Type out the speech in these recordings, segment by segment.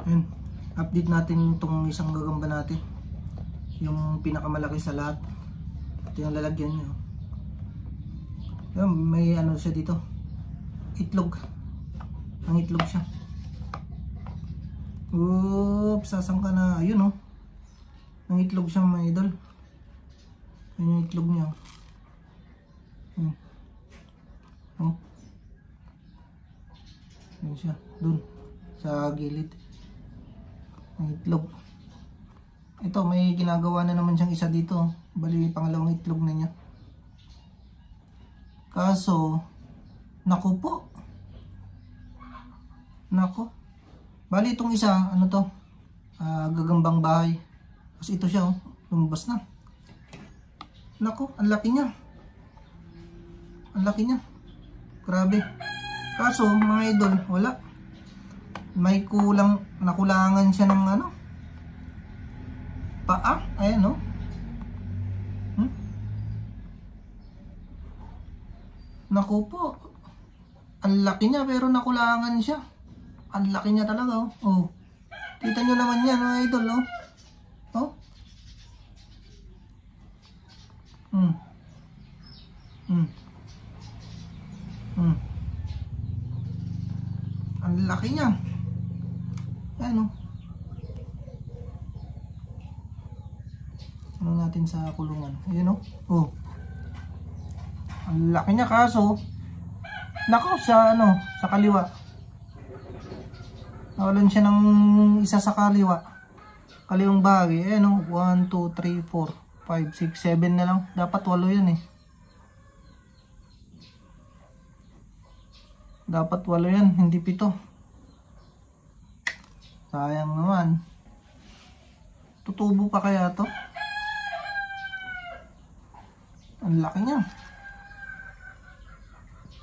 Ayun, update natin itong isang gagamba natin. Yung pinakamalaki sa lahat. Ito yung lalagyan niya. Ayun, may ano siya dito. Itlog. Ang itlog siya. Oops, sasang ka na. Ayun oh. Ang itlog siya mga idol. Ayun yung itlog niya. Ayun. Oh. Ayun siya. Dun. Sa gilid. Ang itlog. Ito, may ginagawa na naman siyang isa dito. Bali, pangalawang itlog na niya. Kaso, naku po. Naku. Bali, itong isa, ano to? Gagambang bahay. Kasi ito siya, oh. Lumabas na. Naku, ang laki niya. Ang laki niya. Grabe. Kaso, mga idol, wala. May kulang, nakulangan siya ng ano? Paa. Ayan, no? Naku po. Ang laki niya, pero nakulangan siya. Ang laki niya talaga, oh. Oh. Kita nyo naman yan, mga idol, oh. Oh. Ang laki niya. Ayan, oh. Ano natin sa kulungan. Ayan, oh. Oh. Ang laki niya, kaso nako, sa ano, sa kaliwa. Nawalan siya ng isa sa kaliwa. Kaliwang bahagi. Ayan, oh. 1, 2, 3, 4, 5, 6, 7 na lang. Dapat 8 yan eh. Dapat 8 yan, hindi 7. Sayang naman. Tutubo pa kaya to? Ang laki niya.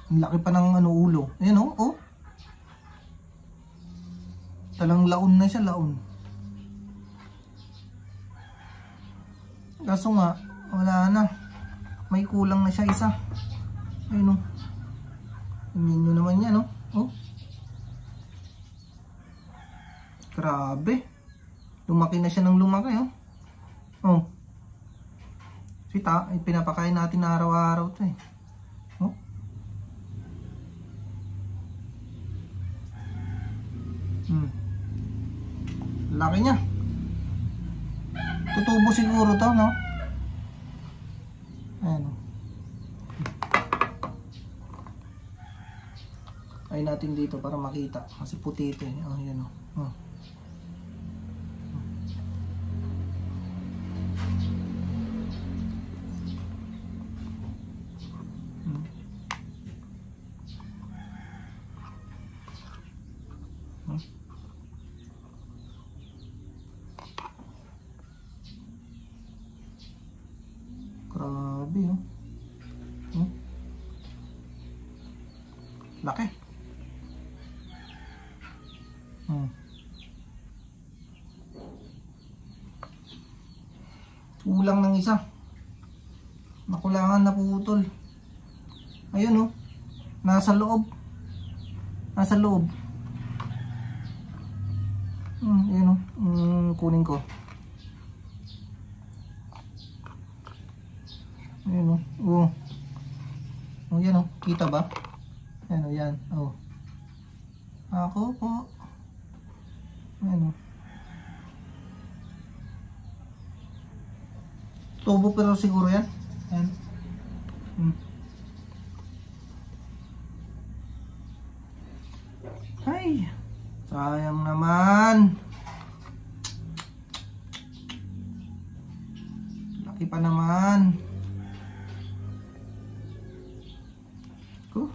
Ang laki pa ng ano, ulo. Ayan, oh, oh. Talang laon na siya, laon. Kaso nga, wala na. May kulang na siya isa. Ayun, oh. Tingnan nyo naman yan, oh. Oh. Grabe. Lumaki na siya ng lumaki, oh. Oh. Sita, pinapakain natin na araw-araw to eh. Oh. Laki niya. Tutubo siguro to, no? Ayan. Ay natin dito para makita. Kasi puti ito eh. Oh, yan, oh. Oh. Grabe, oh. Oh. Laki. Kulang ng isa. Nakulangan, naputol. Ayun, oh. Nasa loob. Nasa loob. Ayun, oh. Kunin ko. Ayun, oh. Oh. Oh, yan, oh. Kita ba? Ayan, oh, yan. Oh. Ako po. Ayan, oh. Tubo pero siguro yan. Ayan. Ay. Sayang naman. Laki pa naman. Cool.